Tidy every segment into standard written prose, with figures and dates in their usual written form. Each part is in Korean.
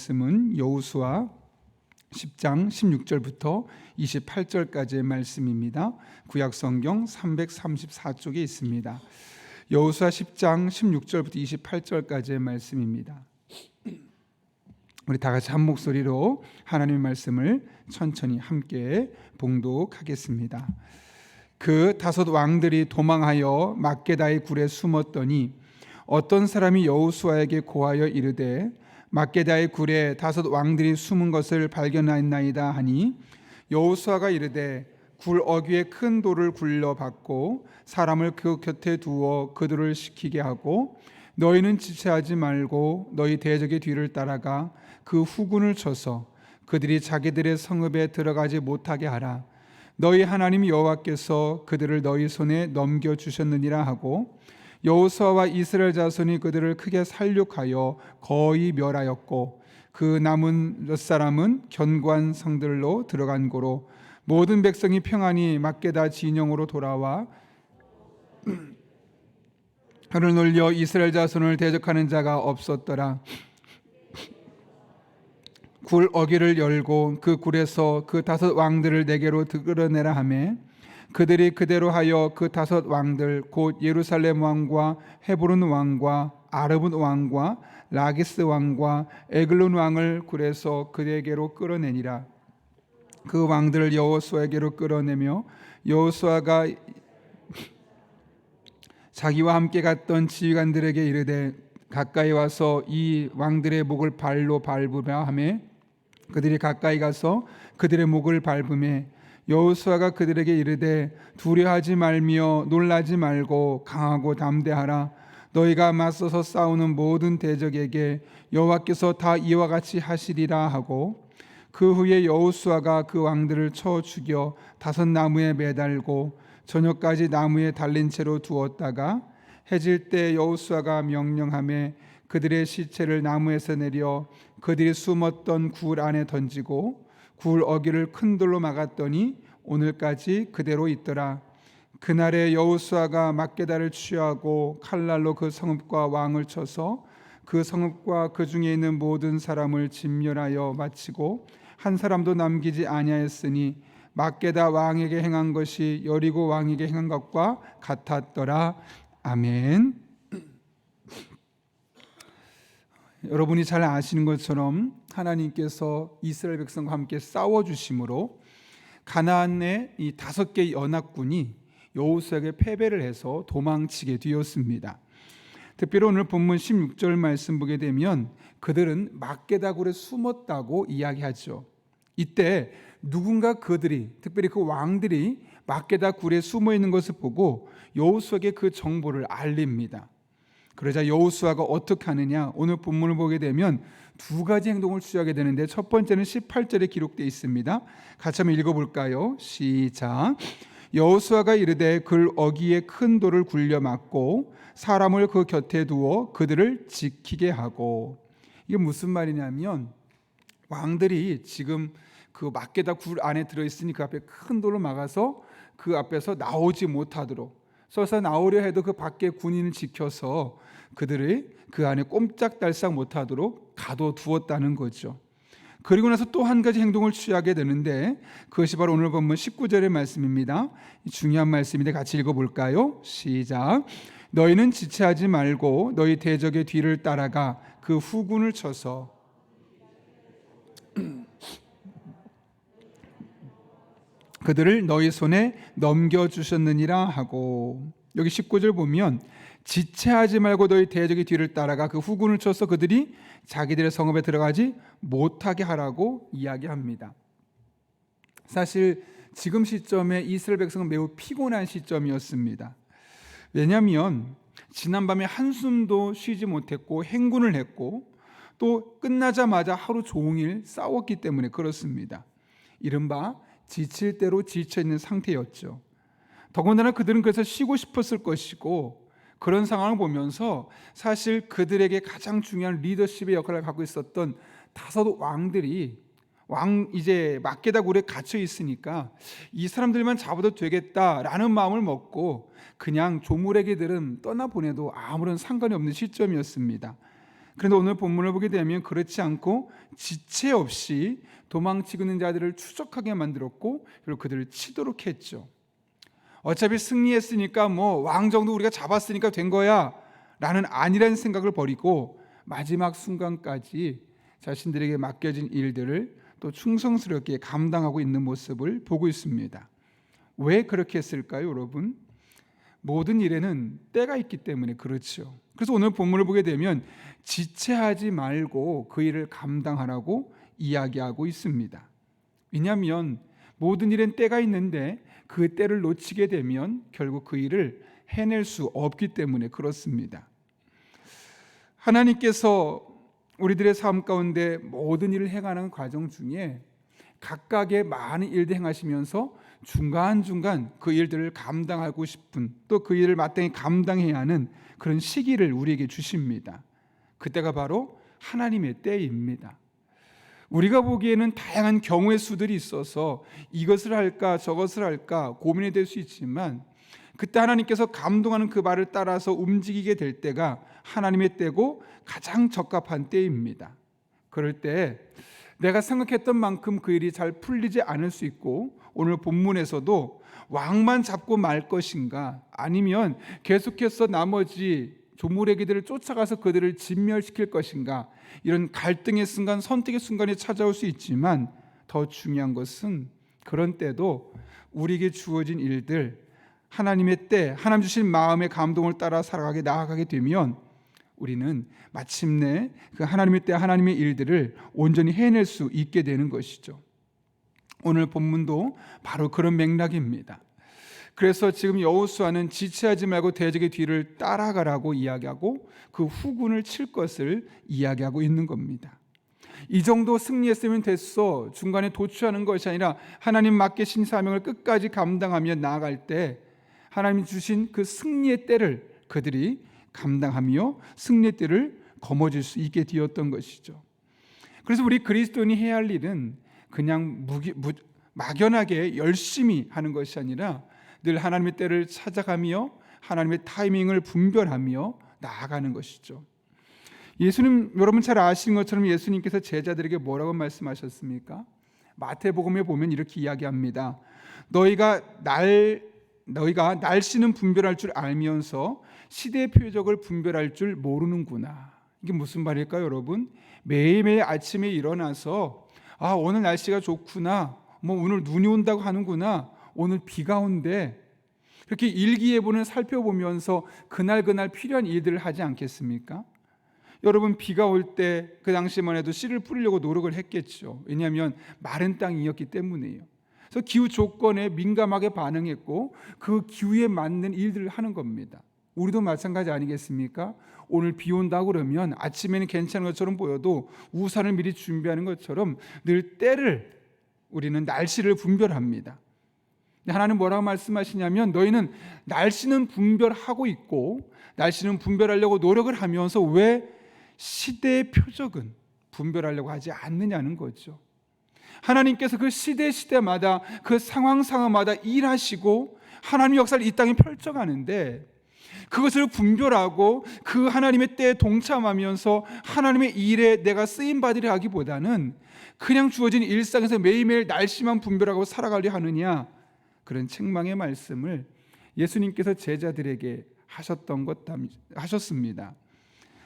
말씀은 여호수아 10장 16절부터 28절까지의 말씀입니다. 구약성경 334쪽에 있습니다. 여호수아 10장 16절부터 28절까지의 말씀입니다. 우리 다 같이 한 목소리로 하나님의 말씀을 천천히 함께 봉독하겠습니다. 그 다섯 왕들이 도망하여 막게다의 굴에 숨었더니 어떤 사람이 여호수아에게 고하여 이르되 막게다의 굴에 다섯 왕들이 숨은 것을 발견하였나이다 하니 여호수아가 이르되 굴 어귀에 큰 돌을 굴려 박고 사람을 그 곁에 두어 그들을 시키게 하고 너희는 지체하지 말고 너희 대적의 뒤를 따라가 그 후군을 쳐서 그들이 자기들의 성읍에 들어가지 못하게 하라. 너희 하나님 여호와께서 그들을 너희 손에 넘겨주셨느니라 하고 여호수아와 이스라엘 자손이 그들을 크게 살육하여 거의 멸하였고 그 남은 몇 사람은 견고한 성들로 들어간 고로 모든 백성이 평안히 막게다 진영으로 돌아와 혀를 놀려 이스라엘 자손을 대적하는 자가 없었더라. 굴 어귀를 열고 그 굴에서 그 다섯 왕들을 내게로 끌어내라 하매 그들이 그대로 하여 그 다섯 왕들 곧 예루살렘 왕과 헤브론 왕과 아르봇 왕과 라기스 왕과 에글론 왕을 굴에서 그에게로 끌어내니라. 그 왕들을 여호수아에게로 끌어내며 여호수아가 자기와 함께 갔던 지휘관들에게 이르되 가까이 와서 이 왕들의 목을 발로 밟으며 하매 그들이 가까이 가서 그들의 목을 밟으매 여호수아가 그들에게 이르되 두려워하지 말며 놀라지 말고 강하고 담대하라. 너희가 맞서서 싸우는 모든 대적에게 여호와께서 다 이와 같이 하시리라 하고 그 후에 여호수아가 그 왕들을 쳐 죽여 다섯 나무에 매달고 저녁까지 나무에 달린 채로 두었다가 해질 때 여호수아가 명령하며 그들의 시체를 나무에서 내려 그들이 숨었던 굴 안에 던지고 굴 어귀를 큰 돌로 막았더니 오늘까지 그대로 있더라. 그날에 여호수아가 막게다를 취하고 칼날로 그 성읍과 왕을 쳐서 그 성읍과 그 중에 있는 모든 사람을 진멸하여 마치고 한 사람도 남기지 아니하였으니 막게다 왕에게 행한 것이 여리고 왕에게 행한 것과 같았더라. 아멘. 여러분이 잘 아시는 것처럼 하나님께서 이스라엘 백성과 함께 싸워주심으로 가나안의 이 5개의 연합군이 여호수아에게 패배를 해서 도망치게 되었습니다. 특별히 오늘 본문 16절 말씀 보게 되면 그들은 막게다 굴에 숨었다고 이야기하죠. 이때 누군가 그들이 특별히 그 왕들이 막게다 굴에 숨어 있는 것을 보고 여호수아에게 그 정보를 알립니다. 그러자 여호수아가 어떻게 하느냐? 오늘 본문을 보게 되면 두 가지 행동을 취하게 되는데 첫 번째는 18절에 기록되어 있습니다. 같이 한번 읽어볼까요? 시작. 여호수아가 이르되 글 어귀에 큰 돌을 굴려 막고 사람을 그 곁에 두어 그들을 지키게 하고. 이게 무슨 말이냐면 왕들이 지금 그 막게다 굴 안에 들어있으니 그 앞에 큰 돌로 막아서 그 앞에서 나오지 못하도록 서서 나오려 해도 그 밖에 군인을 지켜서 그들이 그 안에 꼼짝달싹 못하도록 가둬두었다는 거죠. 그리고 나서 또 한 가지 행동을 취하게 되는데 그것이 바로 오늘 본문 19절의 말씀입니다. 중요한 말씀인데 같이 읽어볼까요? 시작. 너희는 지체하지 말고 너희 대적의 뒤를 따라가 그 후군을 쳐서 그들을 너희 손에 넘겨주셨느니라 하고. 여기 19절 보면 지체하지 말고 너희 대적의 뒤를 따라가 그 후군을 쳐서 그들이 자기들의 성읍에 들어가지 못하게 하라고 이야기합니다. 사실 지금 시점에 이스라엘 백성은 매우 피곤한 시점이었습니다. 왜냐하면 지난밤에 한숨도 쉬지 못했고 행군을 했고 또 끝나자마자 하루 종일 싸웠기 때문에 그렇습니다. 이른바 지칠 대로 지쳐있는 상태였죠. 더군다나 그들은 그래서 쉬고 싶었을 것이고 그런 상황을 보면서 사실 그들에게 가장 중요한 리더십의 역할을 갖고 있었던 다섯 왕들이 이제 막게다 굴에 갇혀 있으니까 이 사람들만 잡아도 되겠다라는 마음을 먹고 그냥 조물애기들은 떠나보내도 아무런 상관이 없는 시점이었습니다. 그런데 오늘 본문을 보게 되면 그렇지 않고 지체 없이 도망치고 있는 자들을 추적하게 만들었고 그리고 그들을 치도록 했죠. 어차피 승리했으니까 뭐 왕정도 우리가 잡았으니까 된 거야 라는 아니라는 생각을 버리고 마지막 순간까지 자신들에게 맡겨진 일들을 또 충성스럽게 감당하고 있는 모습을 보고 있습니다. 왜 그렇게 했을까요, 여러분? 모든 일에는 때가 있기 때문에 그렇죠. 그래서 오늘 본문을 보게 되면 지체하지 말고 그 일을 감당하라고 이야기하고 있습니다. 왜냐하면 모든 일엔 때가 있는데 그 때를 놓치게 되면 결국 그 일을 해낼 수 없기 때문에 그렇습니다. 하나님께서 우리들의 삶 가운데 모든 일을 행하는 과정 중에 각각의 많은 일들 행하시면서 중간중간 그 일들을 감당하고 싶은 또 그 일을 마땅히 감당해야 하는 그런 시기를 우리에게 주십니다. 그때가 바로 하나님의 때입니다. 우리가 보기에는 다양한 경우의 수들이 있어서 이것을 할까 저것을 할까 고민이 될 수 있지만 그때 하나님께서 감동하는 그 말을 따라서 움직이게 될 때가 하나님의 때고 가장 적합한 때입니다. 그럴 때 내가 생각했던 만큼 그 일이 잘 풀리지 않을 수 있고 오늘 본문에서도 왕만 잡고 말 것인가 아니면 계속해서 나머지 조물애기들을 쫓아가서 그들을 진멸시킬 것인가 이런 갈등의 순간 선택의 순간이 찾아올 수 있지만 더 중요한 것은 그런 때도 우리에게 주어진 일들 하나님의 때 하나님 주신 마음의 감동을 따라 살아가게 나아가게 되면 우리는 마침내 그 하나님의 때 하나님의 일들을 온전히 해낼 수 있게 되는 것이죠. 오늘 본문도 바로 그런 맥락입니다. 그래서 지금 여호수아는 지체하지 말고 대적의 뒤를 따라가라고 이야기하고 그 후군을 칠 것을 이야기하고 있는 겁니다. 이 정도 승리했으면 됐어 중간에 도취하는 것이 아니라 하나님 맡기신 사명을 끝까지 감당하며 나아갈 때 하나님 주신 그 승리의 때를 그들이 감당하며 승리의 때를 거머쥘 수 있게 되었던 것이죠. 그래서 우리 그리스도인이 해야 할 일은 그냥 막연하게 열심히 하는 것이 아니라 늘 하나님의 때를 찾아가며 하나님의 타이밍을 분별하며 나아가는 것이죠. 예수님 여러분 잘 아시는 것처럼 예수님께서 제자들에게 뭐라고 말씀하셨습니까? 마태복음에 보면 이렇게 이야기합니다. 너희가 날씨는 분별할 줄 알면서 시대의 표적을 분별할 줄 모르는구나. 이게 무슨 말일까요, 여러분? 매일매일 아침에 일어나서 오늘 날씨가 좋구나. 오늘 눈이 온다고 하는구나. 오늘 비가 온대. 그렇게 일기예보는 살펴보면서 그날 필요한 일들을 하지 않겠습니까? 여러분 비가 올 때 그 당시만 해도 씨를 뿌리려고 노력을 했겠죠. 왜냐하면 마른 땅이었기 때문이에요. 그래서 기후 조건에 민감하게 반응했고 그 기후에 맞는 일들을 하는 겁니다. 우리도 마찬가지 아니겠습니까? 오늘 비 온다고 그러면 아침에는 괜찮은 것처럼 보여도 우산을 미리 준비하는 것처럼 늘 때를 우리는 날씨를 분별합니다. 하나님 뭐라고 말씀하시냐면 너희는 날씨는 분별하고 있고 날씨는 분별하려고 노력을 하면서 왜 시대의 표적은 분별하려고 하지 않느냐는 거죠. 하나님께서 그 시대마다 그 상황마다 일하시고 하나님의 역사를 이 땅에 펼쳐가는데 그것을 분별하고 그 하나님의 때에 동참하면서 하나님의 일에 내가 쓰임받으려 하기보다는 그냥 주어진 일상에서 매일매일 날씨만 분별하고 살아가려 하느냐, 그런 책망의 말씀을 예수님께서 제자들에게 하셨습니다.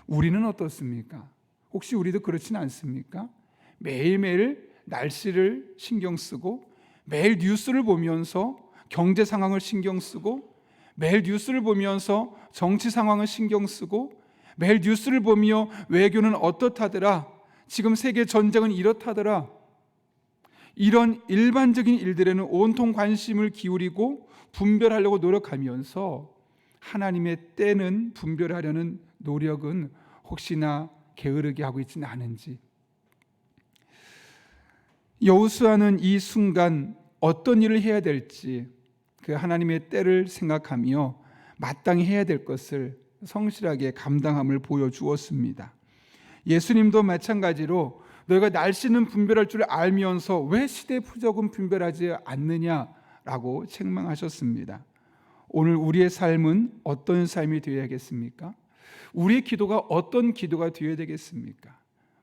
우리는 어떻습니까? 혹시 우리도 그렇진 않습니까? 매일매일 날씨를 신경 쓰고 매일 뉴스를 보면서 경제 상황을 신경 쓰고 매일 뉴스를 보면서 정치 상황을 신경 쓰고 매일 뉴스를 보며 외교는 어떻다더라, 지금 세계 전쟁은 이렇다더라, 이런 일반적인 일들에는 온통 관심을 기울이고 분별하려고 노력하면서 하나님의 때는 분별하려는 노력은 혹시나 게으르게 하고 있지는 않은지. 여호수아는 이 순간 어떤 일을 해야 될지 그 하나님의 때를 생각하며 마땅히 해야 될 것을 성실하게 감당함을 보여주었습니다. 예수님도 마찬가지로 너희가 날씨는 분별할 줄 알면서 왜 시대의 표적은 분별하지 않느냐라고 책망하셨습니다. 오늘 우리의 삶은 어떤 삶이 되어야겠습니까? 우리의 기도가 어떤 기도가 되어야 되겠습니까?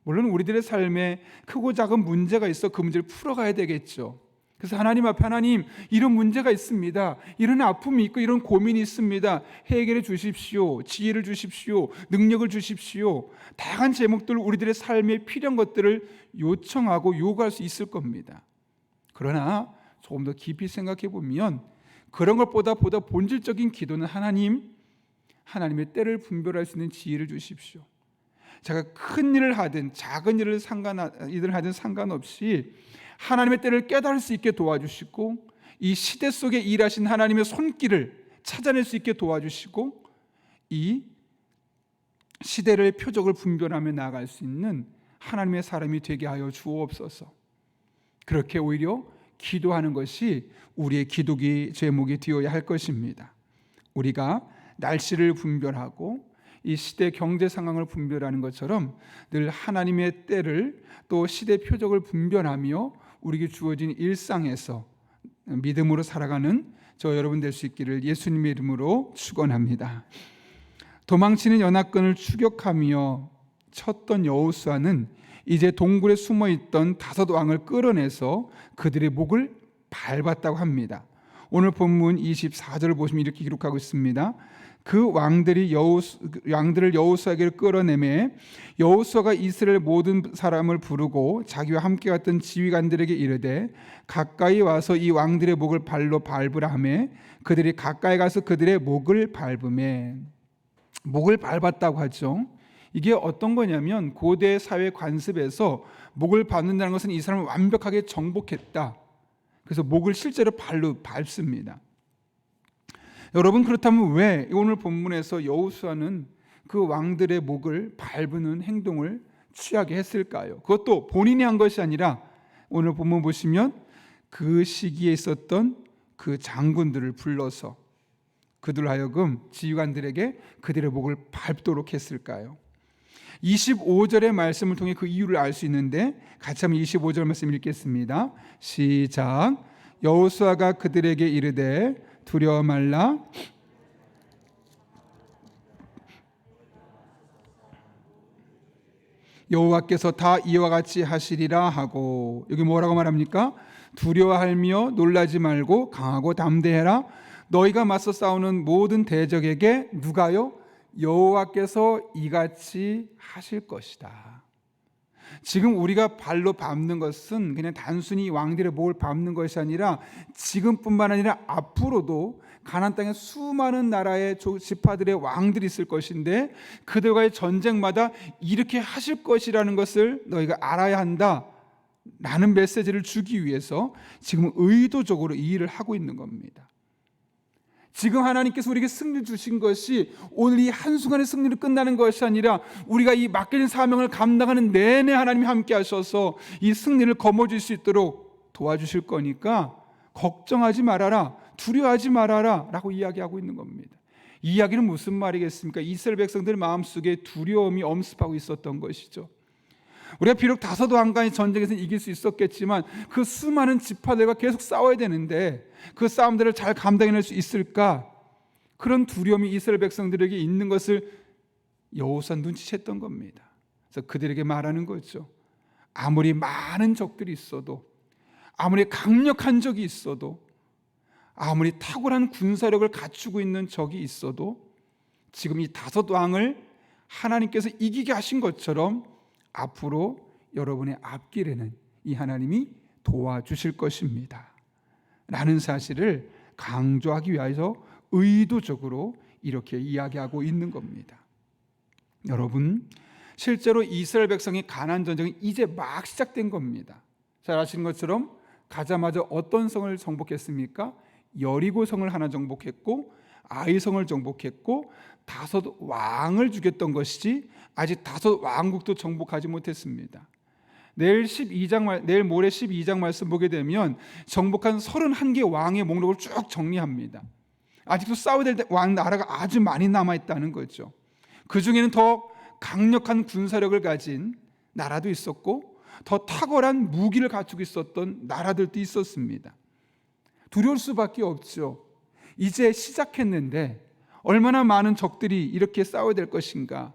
물론 우리들의 삶에 크고 작은 문제가 있어 그 문제를 풀어가야 되겠죠. 그래서 하나님 앞에, 하나님, 이런 문제가 있습니다. 이런 아픔이 있고 이런 고민이 있습니다. 해결해 주십시오. 지혜를 주십시오. 능력을 주십시오. 다양한 제목들, 우리들의 삶에 필요한 것들을 요청하고 요구할 수 있을 겁니다. 그러나 조금 더 깊이 생각해 보면 그런 것보다 본질적인 기도는 하나님의 때를 분별할 수 있는 지혜를 주십시오. 제가 큰 일을 하든 작은 일을 하든 상관없이 하나님의 때를 깨달을 수 있게 도와주시고, 이 시대 속에 일하신 하나님의 손길을 찾아낼 수 있게 도와주시고, 이 시대의 표적을 분별하며 나아갈 수 있는 하나님의 사람이 되게 하여 주옵소서. 그렇게 오히려 기도하는 것이 우리의 기도기 제목이 되어야 할 것입니다. 우리가 날씨를 분별하고 이 시대 경제 상황을 분별하는 것처럼 늘 하나님의 때를, 또 시대 표적을 분별하며 우리에게 주어진 일상에서 믿음으로 살아가는 저 여러분 될 수 있기를 예수님의 이름으로 축원합니다. 도망치는 연합군을 추격하며 쳤던 여호수아는 이제 동굴에 숨어있던 5 왕을 끌어내서 그들의 목을 밟았다고 합니다. 오늘 본문 24절을 보시면 이렇게 기록하고 있습니다. 그 왕들을 여호수아에게 끌어내매 여호수아가 이스라엘 모든 사람을 부르고 자기와 함께 갔던 지휘관들에게 이르되 가까이 와서 이 왕들의 목을 발로 밟으라 하매 그들이 가까이 가서 그들의 목을 밟으매, 목을 밟았다고 하죠. 이게 어떤 거냐면 고대 사회 관습에서 목을 밟는다는 것은 이 사람을 완벽하게 정복했다. 그래서 목을 실제로 발로 밟습니다. 여러분, 그렇다면 왜 오늘 본문에서 여호수아는 그 왕들의 목을 밟는 행동을 취하게 했을까요? 그것도 본인이 한 것이 아니라 오늘 본문 보시면 그 시기에 있었던 그 장군들을 불러서 그들 하여금 지휘관들에게 그들의 목을 밟도록 했을까요? 25절의 말씀을 통해 그 이유를 알 수 있는데 같이 한번 25절 말씀 읽겠습니다. 시작. 여호수아가 그들에게 이르되 두려워 말라. 여호와께서 다 이와 같이 하시리라 하고, 여기 뭐라고 말합니까? 두려워하며 놀라지 말고 강하고 담대해라. 너희가 맞서 싸우는 모든 대적에게 누가요? 여호와께서 이같이 하실 것이다. 지금 우리가 발로 밟는 것은 그냥 단순히 왕들의 목을 밟는 것이 아니라 지금뿐만 아니라 앞으로도 가나안 땅에 수많은 나라의 지파들의 왕들이 있을 것인데 그들과의 전쟁마다 이렇게 하실 것이라는 것을 너희가 알아야 한다 라는 메시지를 주기 위해서 지금 의도적으로 이 일을 하고 있는 겁니다. 지금 하나님께서 우리에게 승리 주신 것이 오늘 이 한순간의 승리로 끝나는 것이 아니라 우리가 이 맡겨진 사명을 감당하는 내내 하나님이 함께 하셔서 이 승리를 거머쥘 수 있도록 도와주실 거니까 걱정하지 말아라, 두려워하지 말아라 라고 이야기하고 있는 겁니다. 이 이야기는 무슨 말이겠습니까? 이스라엘 백성들 마음속에 두려움이 엄습하고 있었던 것이죠. 우리가 비록 5 왕간의 전쟁에서는 이길 수 있었겠지만 그 수많은 지파들과 계속 싸워야 되는데 그 싸움들을 잘 감당해낼 수 있을까? 그런 두려움이 이스라엘 백성들에게 있는 것을 여호수아 눈치챘던 겁니다. 그래서 그들에게 말하는 거죠. 아무리 많은 적들이 있어도, 아무리 강력한 적이 있어도, 아무리 탁월한 군사력을 갖추고 있는 적이 있어도 지금 이 5 왕을 하나님께서 이기게 하신 것처럼 앞으로 여러분의 앞길에는 이 하나님이 도와주실 것입니다 라는 사실을 강조하기 위해서 의도적으로 이렇게 이야기하고 있는 겁니다. 여러분, 실제로 이스라엘 백성의 가나안 전쟁이 이제 막 시작된 겁니다. 잘 아시는 것처럼 가자마자 어떤 성을 정복했습니까? 여리고 성을 하나 정복했고 아이 성을 정복했고 5 왕을 죽였던 것이지 아직 5 왕국도 정복하지 못했습니다. 내일 모레 12장 말씀 보게 되면 정복한 31개 왕의 목록을 쭉 정리합니다. 아직도 싸워야 될 왕 나라가 아주 많이 남아있다는 거죠. 그 중에는 더 강력한 군사력을 가진 나라도 있었고 더 탁월한 무기를 갖추고 있었던 나라들도 있었습니다. 두려울 수밖에 없죠. 이제 시작했는데 얼마나 많은 적들이 이렇게 싸워야 될 것인가?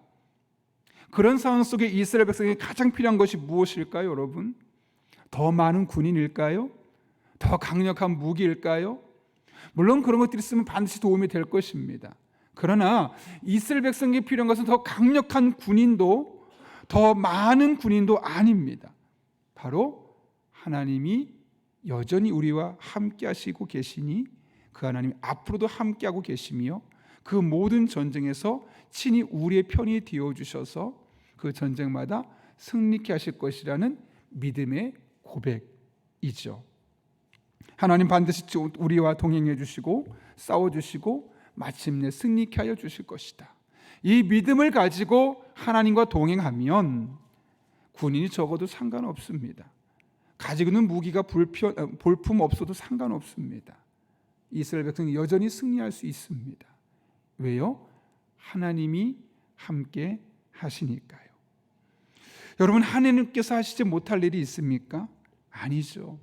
그런 상황 속에 이스라엘 백성에게 가장 필요한 것이 무엇일까요, 여러분? 더 많은 군인일까요? 더 강력한 무기일까요? 물론 그런 것들이 있으면 반드시 도움이 될 것입니다. 그러나 이스라엘 백성에게 필요한 것은 더 강력한 군인도, 더 많은 군인도 아닙니다. 바로 하나님이 여전히 우리와 함께 하시고 계시니 그 하나님이 앞으로도 함께하고 계시며 그 모든 전쟁에서 친히 우리의 편이 되어주셔서 그 전쟁마다 승리케 하실 것이라는 믿음의 고백이죠. 하나님 반드시 우리와 동행해 주시고 싸워주시고 마침내 승리케 하여 주실 것이다. 이 믿음을 가지고 하나님과 동행하면 군인이 적어도 상관없습니다. 가지고 있는 무기가 볼품 없어도 상관없습니다. 이스라엘 백성이 여전히 승리할 수 있습니다. 왜요? 하나님이 함께 하시니까요. 여러분, 하나님께서 하시지 못할 일이 있습니까? 아니죠.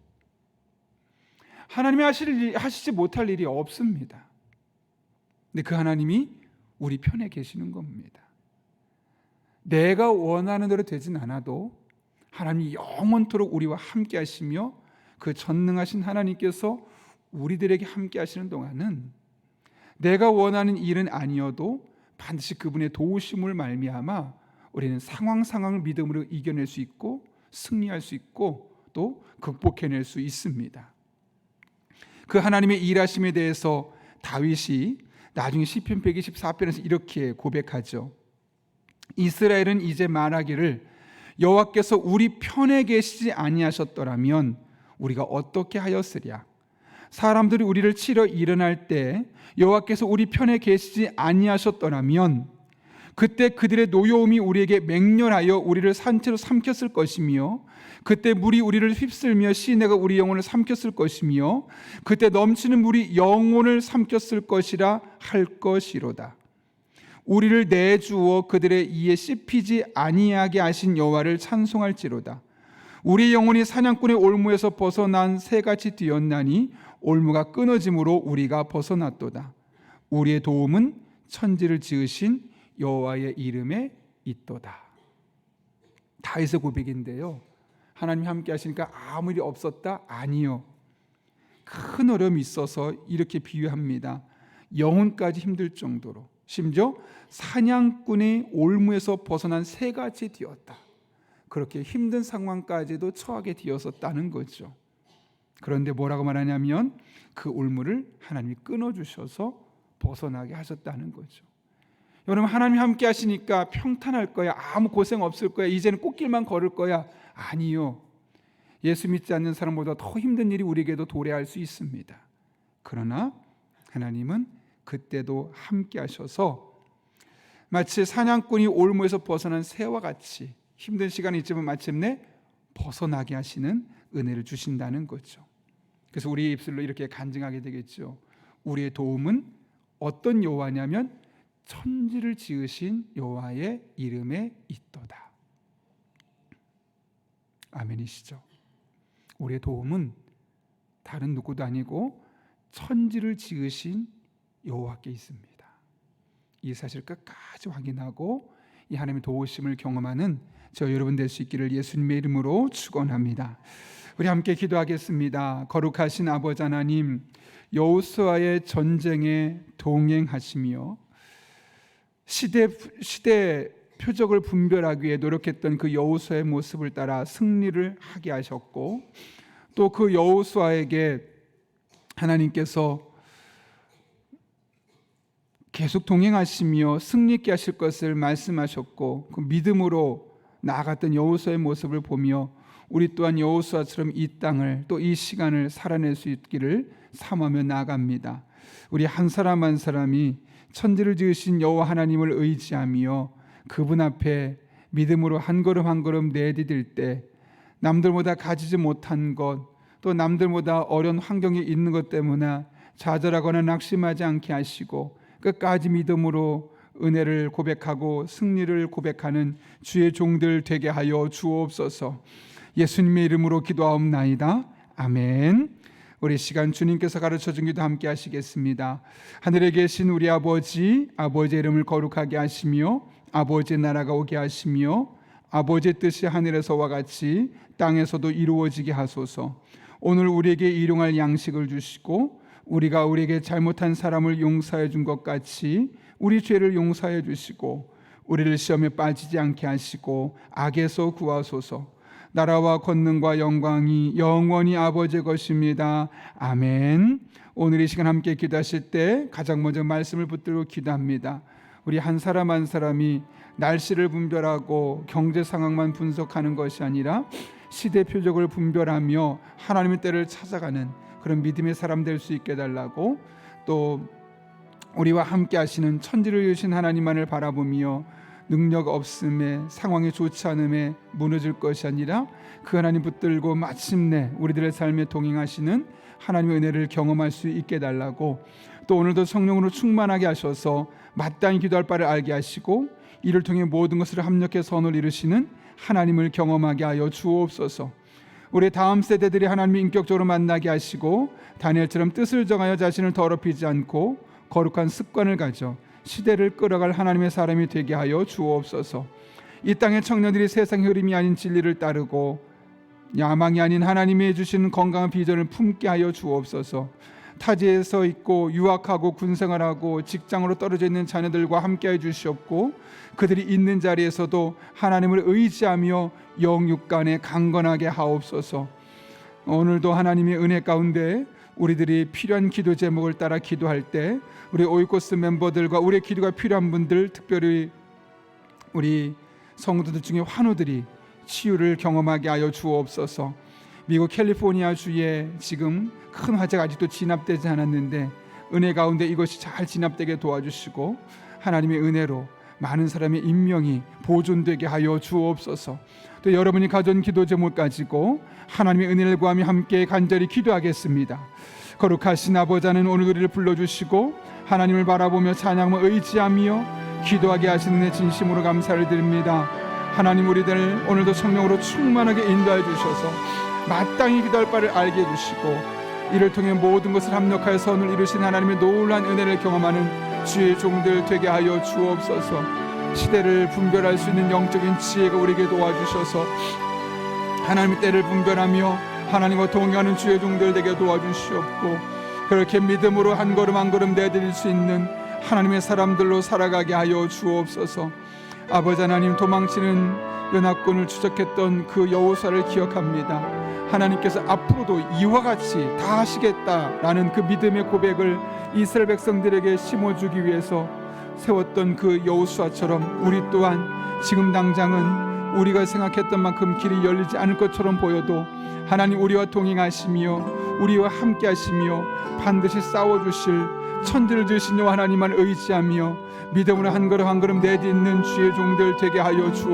하나님이 하시지 못할 일이 없습니다. 근데 그 하나님이 우리 편에 계시는 겁니다. 내가 원하는 대로 되진 않아도 하나님이 영원토록 우리와 함께 하시며 그 전능하신 하나님께서 우리들에게 함께 하시는 동안은 내가 원하는 일은 아니어도 반드시 그분의 도우심을 말미암아 우리는 상황을 믿음으로 이겨낼 수 있고 승리할 수 있고 또 극복해낼 수 있습니다. 그 하나님의 일하심에 대해서 다윗이 나중에 시편 124편에서 이렇게 고백하죠. 이스라엘은 이제 말하기를 여호와께서 우리 편에 계시지 아니하셨더라면 우리가 어떻게 하였으랴. 사람들이 우리를 치러 일어날 때 여호와께서 우리 편에 계시지 아니하셨더라면 그때 그들의 노여움이 우리에게 맹렬하여 우리를 산채로 삼켰을 것이며 그때 물이 우리를 휩쓸며 시내가 우리 영혼을 삼켰을 것이며 그때 넘치는 물이 영혼을 삼켰을 것이라 할 것이로다. 우리를 내주어 그들의 이에 씹히지 아니하게 하신 여호와를 찬송할지로다. 우리 영혼이 사냥꾼의 올무에서 벗어난 새같이 뛰었나니 올무가 끊어짐으로 우리가 벗어났도다. 우리의 도움은 천지를 지으신 여호와의 이름에 있도다. 다윗의 고백인데요, 하나님이 함께 하시니까 아무 일이 없었다? 아니요. 큰 어려움이 있어서 이렇게 비유합니다. 영혼까지 힘들 정도로, 심지어 사냥꾼의 올무에서 벗어난 새같이 되었다. 그렇게 힘든 상황까지도 처하게 되었었다는 거죠. 그런데 뭐라고 말하냐면 그 올무를 하나님이 끊어주셔서 벗어나게 하셨다는 거죠. 여러분, 하나님이 함께 하시니까 평탄할 거야, 아무 고생 없을 거야, 이제는 꽃길만 걸을 거야. 아니요. 예수 믿지 않는 사람보다 더 힘든 일이 우리에게도 도래할 수 있습니다. 그러나 하나님은 그때도 함께 하셔서 마치 사냥꾼이 올무에서 벗어난 새와 같이 힘든 시간이 있지만 마침내 벗어나게 하시는 은혜를 주신다는 거죠. 그래서 우리의 입술로 이렇게 간증하게 되겠죠. 우리의 도움은 어떤 여호와냐면 천지를 지으신 여호와의 이름에 있도다. 아멘이시죠? 우리의 도움은 다른 누구도 아니고 천지를 지으신 여호와께 있습니다. 이 사실 끝까지 확인하고 이 하나님의 도우심을 경험하는 저 여러분 될 수 있기를 예수님의 이름으로 축원합니다. 우리 함께 기도하겠습니다. 거룩하신 아버지 하나님, 여호수아의 전쟁에 동행하시며 시대 표적을 분별하기 위해 노력했던 그 여호수아의 모습을 따라 승리를 하게 하셨고 또 그 여호수아에게 하나님께서 계속 동행하시며 승리 있게 하실 것을 말씀하셨고 그 믿음으로 나아갔던 여호수아의 모습을 보며 우리 또한 여호수아처럼 이 땅을 또 이 시간을 살아낼 수 있기를 사모하며 나아갑니다. 우리 한 사람 한 사람이 천지를 지으신 여호와 하나님을 의지하며 그분 앞에 믿음으로 한 걸음 한 걸음 내디딜 때 남들보다 가지지 못한 것, 또 남들보다 어려운 환경에 있는 것 때문에 좌절하거나 낙심하지 않게 하시고 끝까지 믿음으로 은혜를 고백하고 승리를 고백하는 주의 종들 되게 하여 주옵소서. 예수님의 이름으로 기도하옵나이다. 아멘. 우리 시간 주님께서 가르쳐준 기도 함께 하시겠습니다. 하늘에 계신 우리 아버지, 아버지의 이름을 거룩하게 하시며 아버지의 나라가 오게 하시며 아버지의 뜻이 하늘에서와 같이 땅에서도 이루어지게 하소서. 오늘 우리에게 일용할 양식을 주시고 우리가 우리에게 잘못한 사람을 용서해 준 것 같이 우리 죄를 용서해 주시고 우리를 시험에 빠지지 않게 하시고 악에서 구하소서. 나라와 권능과 영광이 영원히 아버지의 것입니다. 아멘. 오늘 이 시간 함께 기도하실 때 가장 먼저 말씀을 붙들고 기도합니다. 우리 한 사람 한 사람이 날씨를 분별하고 경제 상황만 분석하는 것이 아니라 시대 표적을 분별하며 하나님의 때를 찾아가는 그런 믿음의 사람 될 수 있게 해달라고, 또 우리와 함께 하시는 천지를 이루신 하나님만을 바라보며 능력 없음에 상황이 좋지 않음에 무너질 것이 아니라 그 하나님 붙들고 마침내 우리들의 삶에 동행하시는 하나님의 은혜를 경험할 수 있게 해달라고, 또 오늘도 성령으로 충만하게 하셔서 마땅히 기도할 바를 알게 하시고 이를 통해 모든 것을 합력해 선을 이루시는 하나님을 경험하게 하여 주옵소서. 우리 다음 세대들이 하나님을 인격적으로 만나게 하시고 다니엘처럼 뜻을 정하여 자신을 더럽히지 않고 거룩한 습관을 가져 시대를 끌어갈 하나님의 사람이 되게 하여 주옵소서. 이 땅의 청년들이 세상 흐름이 아닌 진리를 따르고 야망이 아닌 하나님이 주시는 건강한 비전을 품게 하여 주옵소서. 타지에서 있고 유학하고 군생활하고 직장으로 떨어져 있는 자녀들과 함께해 주시옵고 그들이 있는 자리에서도 하나님을 의지하며 영육간에 강건하게 하옵소서. 오늘도 하나님의 은혜 가운데 우리들이 필요한 기도 제목을 따라 기도할 때 우리 오이코스 멤버들과 우리의 기도가 필요한 분들, 특별히 우리 성도들 중에 환우들이 치유를 경험하게 하여 주옵소서. 미국 캘리포니아 주에 지금 큰 화재가 아직도 진압되지 않았는데 은혜 가운데 이것이 잘 진압되게 도와주시고 하나님의 은혜로 많은 사람의 인명이 보존되게 하여 주옵소서. 또 여러분이 가져온 기도 제목 가지고 하나님의 은혜를 구하며 함께 간절히 기도하겠습니다. 거룩하신 아버지 하나님, 오늘 우리를 불러주시고 하나님을 바라보며 찬양을 의지하며 기도하게 하시는 데 진심으로 감사를 드립니다. 하나님, 우리들 오늘도 성령으로 충만하게 인도해 주셔서 마땅히 기도할 바를 알게 해주시고 이를 통해 모든 것을 합력하여 선을 이루신 하나님의 놀라운 은혜를 경험하는 주의 종들 되게 하여 주옵소서. 시대를 분별할 수 있는 영적인 지혜가 우리에게 도와주셔서 하나님의 때를 분별하며 하나님과 동행하는 주의 종들 되게 도와주시옵고 그렇게 믿음으로 한 걸음 한 걸음 내드릴 수 있는 하나님의 사람들로 살아가게 하여 주옵소서. 아버지 하나님, 도망치는 연합군을 추적했던 그 여호수아를 기억합니다. 하나님께서 앞으로도 이와 같이 다 하시겠다라는 그 믿음의 고백을 이스라엘 백성들에게 심어주기 위해서 세웠던 그 여호수아처럼 우리 또한 지금 당장은 우리가 생각했던 만큼 길이 열리지 않을 것처럼 보여도 하나님 우리와 동행하시며 우리와 함께 하시며 반드시 싸워주실 천지를 지으신 여호와 하나님만 의지하며 믿음으로 한 걸음 한 걸음 내딛는 주의 종들 되게 하여 주옵소서.